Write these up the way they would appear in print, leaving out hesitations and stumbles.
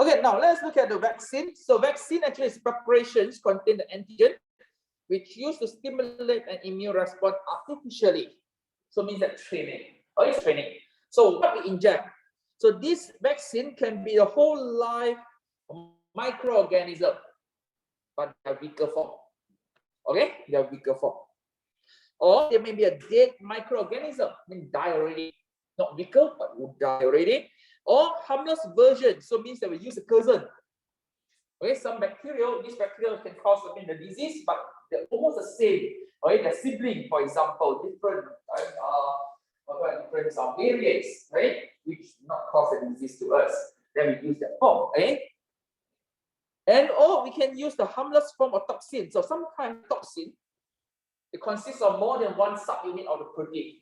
Okay, now let's look at the vaccine. So vaccine actually is preparations contain the antigen, which used to stimulate an immune response artificially. So means that training, or it's training. So what we inject? So this vaccine can be a whole live microorganism, but they are weaker form. Okay, they are weaker form. Or there may be a dead microorganism, I mean die already, not weaker, but would die already. Or harmless version, so means that we use a cousin. Okay, some bacteria, this bacteria can cause the disease, but they're almost the same. Okay, they're sibling, for example, different variants, right, which not cause a disease to us. Then we use that form, okay? And or we can use the harmless form of toxin. So sometimes toxin, it consists of more than one subunit of the protein.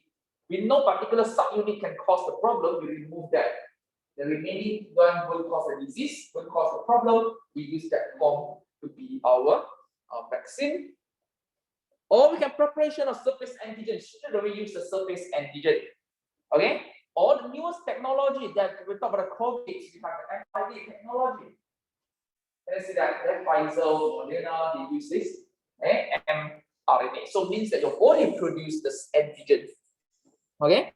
We know particular subunit can cause the problem, we remove that. The remaining one will cause a disease, will cause a problem. We use that form to be our vaccine. Or we can preparation of surface antigen. Should we use the surface antigen? Okay. Or the newest technology that we talk about the COVID, we have the mRNA technology. Let's see that Pfizer, Moderna, they use this mRNA. So it means that your body produces this antigen. Okay.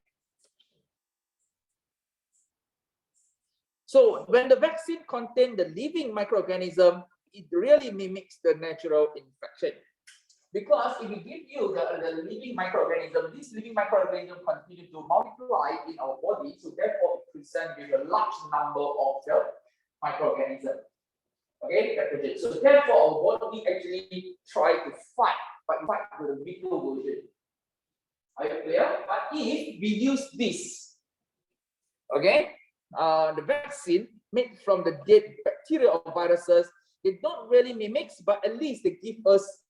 So when the vaccine contains the living microorganism, it really mimics the natural infection. Because if we give you the living microorganism, this living microorganism continue to multiply in our body, so therefore it presents with a large number of the microorganisms. Okay, pathogen. So therefore our body actually try to fight, but fight with a weaker version. Are you clear? But if we use this, okay, the vaccine made from the dead bacteria or viruses, they don't really mimic, but at least they give us,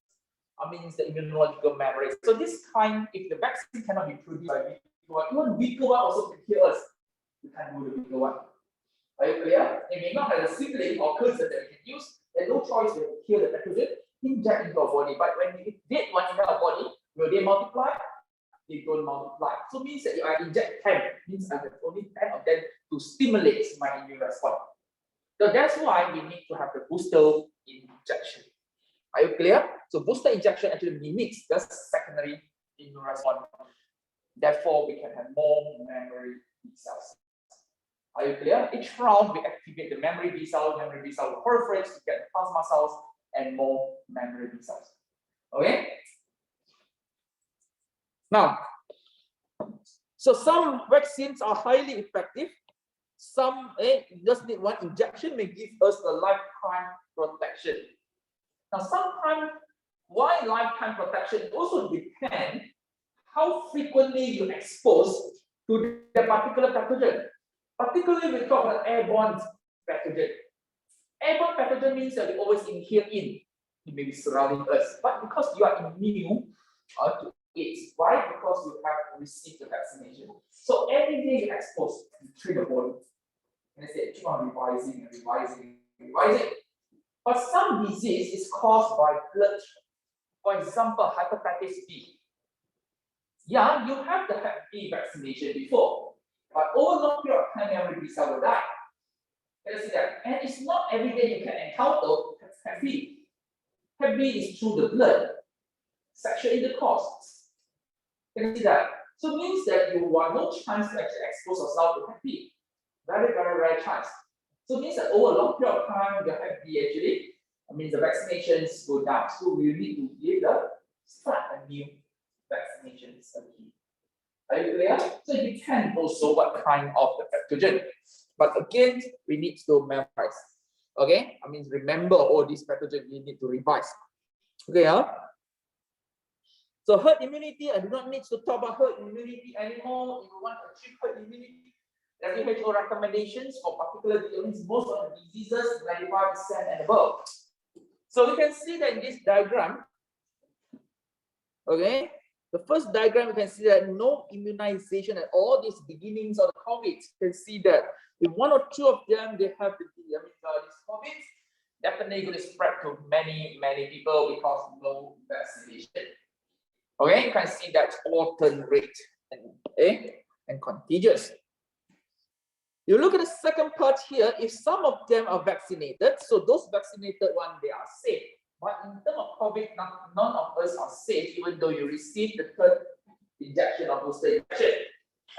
the immunological memory. So this kind, if the vaccine cannot be produced by weaker one, even weaker one also can kill us. We can't do the weaker one. Are you clear? It may not have a sibling or cousin that we can use. There's no choice to kill the pathogen, inject into our body. But when we dead one in our body, will they multiply? They don't multiply. So it means that if I inject 10, means I have only 10 of them to stimulate my immune response. So that's why we need to have the booster injection. Are you clear? So booster injection actually mimics the secondary immune response. Therefore, we can have more memory B cells. Are you clear? Each round we activate the memory B cell will proliferate to get plasma cells and more memory B cells. Okay? Now, so some vaccines are highly effective. Some just need one injection may give us a lifetime protection. Now, sometimes why lifetime protection also depends how frequently you expose to the particular pathogen. Particularly, we talk about airborne pathogen. Airborne pathogen means that we always inhale in. It may be surrounding us, but because you are immune to it, why? Because you have received the vaccination. So every day you expose, you treat the body. And I say, keep on revising. But some disease is caused by blood. For example, hepatitis B. Yeah, you have the Hep B vaccination before, but over a long period of time, memory B cell will die. Can you see that? And it's not every day you can encounter Hep B. Hep B is through the blood, sexual intercourse. Can you see that? So it means that you want no chance to actually expose yourself to Hep B. Very, very rare chance. So it means that over a long period of time, the Hep B actually, the vaccinations go down. So we need to give start a new vaccinations again. Are you clear? So it depends also what kind of the pathogen. But again, we need to memorize. Okay? Remember all these pathogens we need to revise. Okay, So herd immunity, I do not need to talk about herd immunity anymore. If you want to achieve herd immunity, WHO recommendations for particular illness, most of the diseases 95% and above. So you can see that in this diagram, okay, the first diagram you can see that no immunization at all these beginnings of the COVID. You can see that if one or two of them they have this COVID, definitely going to spread to many people because no vaccination. Okay, you can see that alternate rate and contagious. You look at the second part here, if some of them are vaccinated, so those vaccinated ones, they are safe. But in terms of COVID, none of us are safe, even though you receive the third injection or booster injection.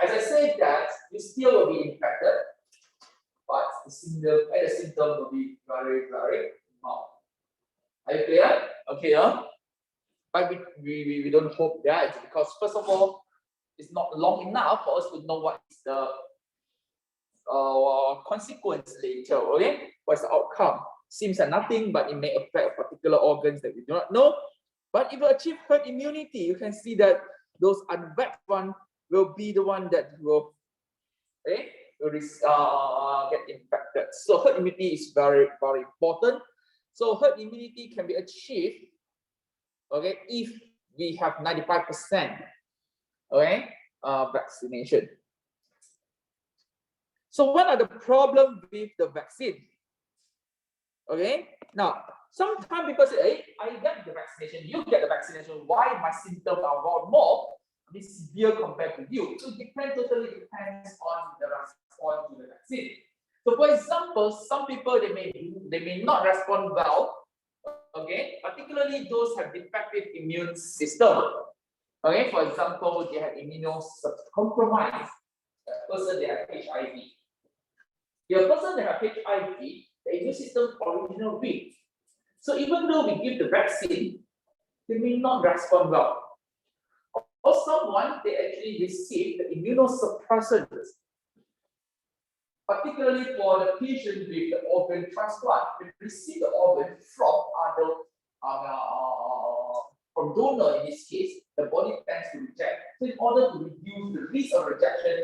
As I said that, you still will be infected, but the symptom will be very, very mild. Are you clear? Okay, but we don't hope that, because first of all, it's not long enough for us to know what is the consequence later. Okay, what's the outcome? Seems like nothing, but it may affect particular organs that we do not know. But if you achieve herd immunity, you can see that those unvaxxed ones will be the one that will, get infected. So herd immunity is very, very important. So herd immunity can be achieved, okay, if we have 95%, okay, vaccination. So what are the problems with the vaccine? Okay, now sometimes people say, hey, I get the vaccination, you get the vaccination, why my symptoms are more severe compared to you? So it totally depends on the response to the vaccine. So for example, some people they may not respond well, okay, particularly those have defective immune system. Okay, for example, they have immunocompromised person, they have HIV. The person that have HIV, the immune system original weak. So even though we give the vaccine, they may not respond well. Or someone, they actually receive the immunosuppressants, particularly for the patient with the organ transplant. They receive the organ from other, from donor in this case, the body tends to reject. So in order to reduce the risk of rejection,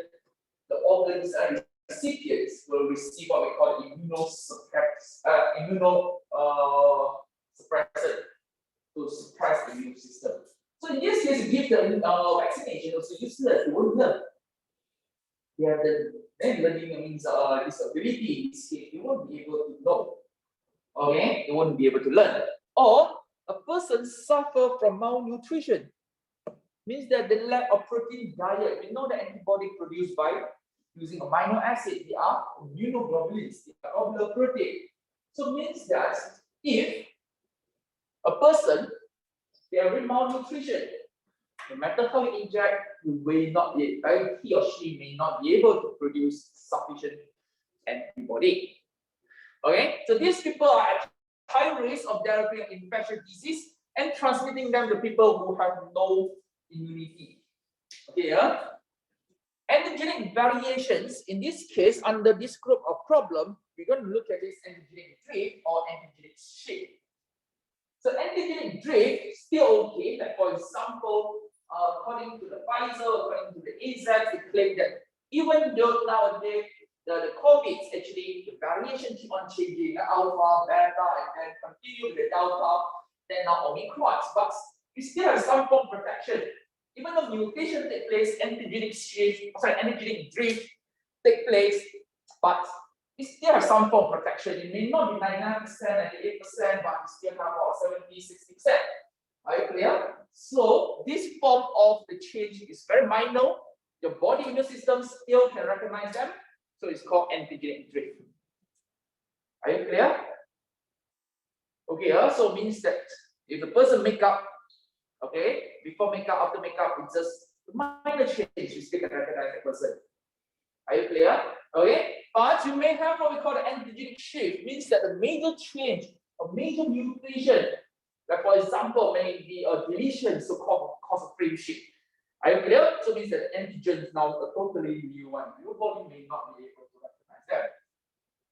the organs and recipients will receive what we call immunosuppressant to suppress the immune system. So in this case, you give the vaccination also useless. They won't learn. They have the learning means disability in this case. They won't be able to know. Okay, they won't be able to learn. Or a person suffer from malnutrition. Means that the lack of protein diet. We know the antibody produced by using amino acid, they are immunoglobulins, they are globular protein. So means that if a person they are malnutrition, no matter how you inject, you will not be, he or she may not be able to produce sufficient antibody. Okay, so these people are at high risk of developing infectious disease and transmitting them to people who have no immunity. Okay, Endogenic variations, in this case, under this group of problem, we're going to look at this endogenic drift or endogenic shift. So endogenic drift still okay. Like for example, according to the Pfizer, according to the AZ, they claim that even though nowadays the COVID actually the variation keep on changing, alpha, beta, and then continue with the delta, then now Omicron, but we still have some form of protection. Even though mutation take place, endogenic drift take place, but we still have some form of protection. It may not be 99%, 98%, but we still have about 70, 60%. Are you clear? So this form of the change is very minor. Your body immune system still can recognize them. So it's called endogenic drift. Are you clear? Okay, so means that if the person make up, okay, before makeup, after makeup, it's just a minor change. You still can recognize the person. Are you clear? Okay, but you may have what we call the endogenic shift. Means that a major change, a major mutation, like for example, may be a deletion, so-called cause of frame shift. Are you clear? So means that antigen is now a totally new one. Your body may not be able to recognize that.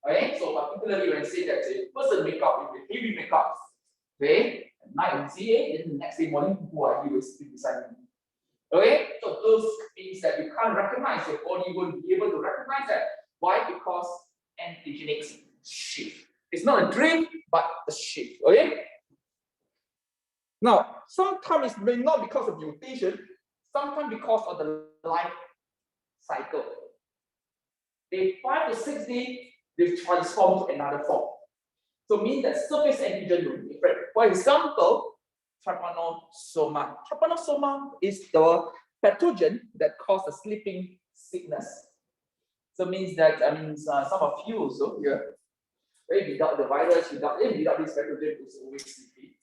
Okay, so particularly when I say that a person make up with heavy makeup, okay, at night you see it, then the next day morning, who are you sitting beside me? Okay, so those means that you can't recognize, your body won't be able to recognize that. Why? Because antigenic shift. It's not a drift, but a shift. Okay. Now, sometimes it may not because of mutation, sometimes because of the life cycle. They 5 to 6 days, they transform to another form. So means that surface antigen will be different. For example, trypanosoma. Trypanosoma is the pathogen that causes sleeping sickness. So means that some of you also here, right, without the virus, without this pathogen, is always sleepy.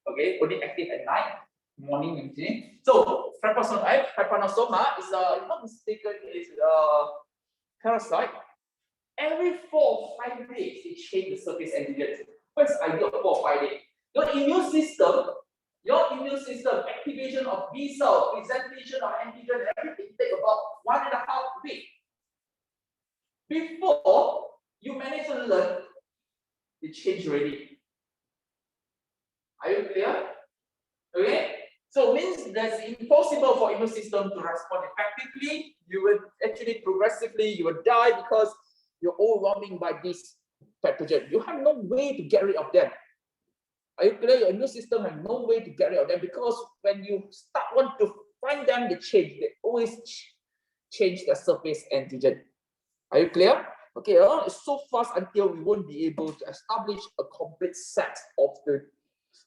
Okay, only active at night, morning and evening. So trypanosoma is if not mistaken is parasite. Every 4 or 5 days, they change the surface antigen. What's the idea of 4 or 5 days? Your immune system, activation of B cell, presentation of antigen, everything take about 1.5 weeks. Before you manage to learn, it changed already. Are you clear? Okay? So it means that's impossible for immune system to respond effectively. You will actually progressively, you will die because you're overwhelming by this pathogen. You have no way to get rid of them. Are you clear? Your immune system has no way to get rid of them because when you want to find them, they always change the surface antigen. Are you clear? Okay, it's so fast until we won't be able to establish a complete set of the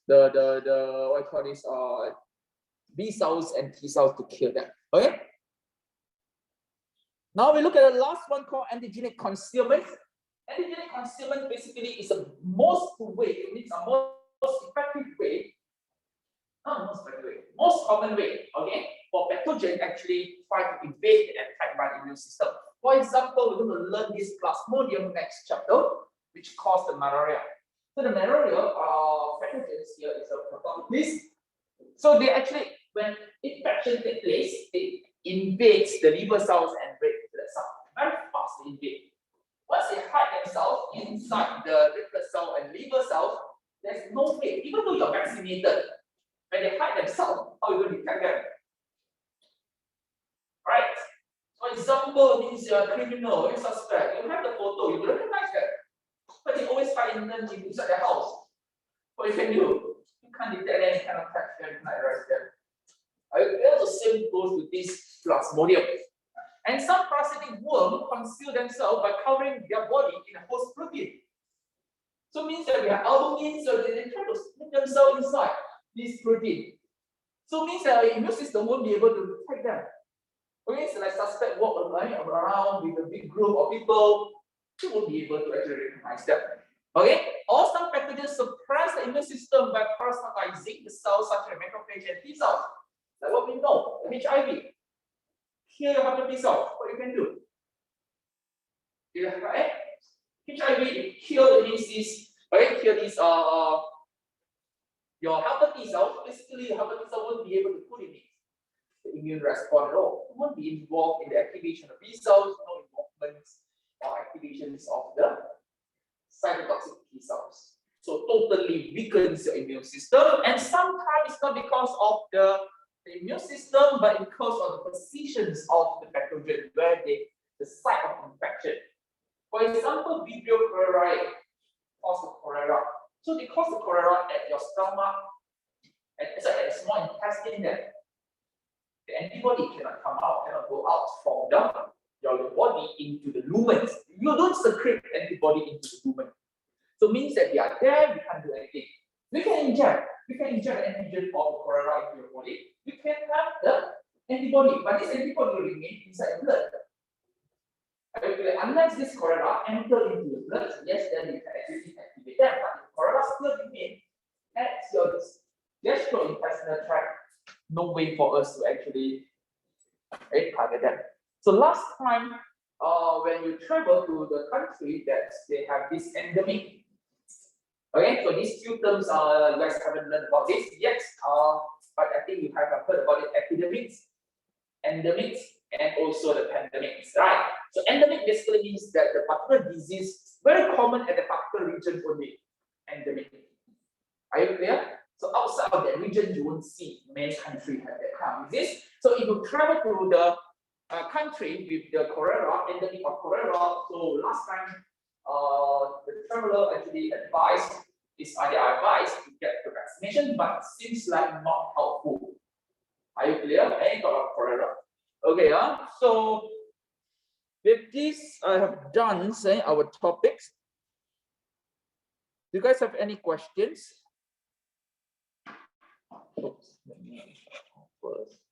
what I call this B cells and T cells to kill them. Okay. Now we look at the last one called endogenic concealment. Endogenic concealment basically is a most effective way, not most effective way, most common way, okay, for pathogen actually try to invade and attack by the immune system. For example, we're going to learn this plasmodium next chapter, which caused the malaria. So the malaria pathogens here is a pathogens. So they actually, when infection takes place, it invades the liver cells and red blood cells. Very fast they invade. Once they hide themselves inside the red blood cell and liver cells, there's no way, even though you're vaccinated, when they hide themselves, how are you going to detect them? Right? For example, means you're a criminal, you're a suspect, you have the photo, you recognize them, but they always hide inside their house. What you can do? You can't detect any kind of catch them, you can arrest them. The same goes with this plasmodium. And some parasitic worms conceal themselves by covering their body in a host protein. So it means that we have albumin, so they try to sneak themselves inside this protein. So it means that our immune system won't be able to detect them. Okay, so like suspect walk around with a big group of people, you won't be able to actually recognize them. Okay, or some pathogens suppress the immune system by parasitizing the cells such as macrophage and T cells. Like what we know, HIV. Kill your hepatitis cells, what you can do? Right? HIV kill the disease, right? Kill these your hepatitis cells. Basically, your hepatitis cell won't be able to put in the immune response at all. It won't be involved in the activation of B cells, no involvement or activations of the cytotoxic T cells. So totally weakens your immune system, and sometimes it's not because of the immune system, but because of the positions of the pathogen, where the site of infection. For example, Vibrio cholerae cause the cholera. So they cause the cholera at your stomach, at the small intestine there. The antibody cannot come out, cannot go out from your body into the lumen. You don't secrete antibody into the lumen. So it means that they are there, we can't do anything. We can inject antigen of the cholera into your body. You can have the antibody, but this antibody will remain inside the blood. Okay, unless this cholera enter into the blood, yes, then you can actually activate them. But if cholera still remain at your gastrointestinal tract, no way for us to actually target them. So last time, when you travel to the country that they have this endemic. Okay, so these two terms, you guys haven't learned about this yet, but I think you have heard about it: epidemics, endemics, and also the pandemics, right? So endemic basically means that the particular disease very common at the particular region only. Endemic. Are you clear? So outside of that region, you won't see many countries have that kind of disease. So if you travel to the country with the cholera, endemic of cholera, so last time the traveler actually advised to get the vaccination, but it seems like not helpful. Are you clear? Any thought of cholera? Okay, so with this, I have done our topics. Do you guys have any questions? Oops, let me first.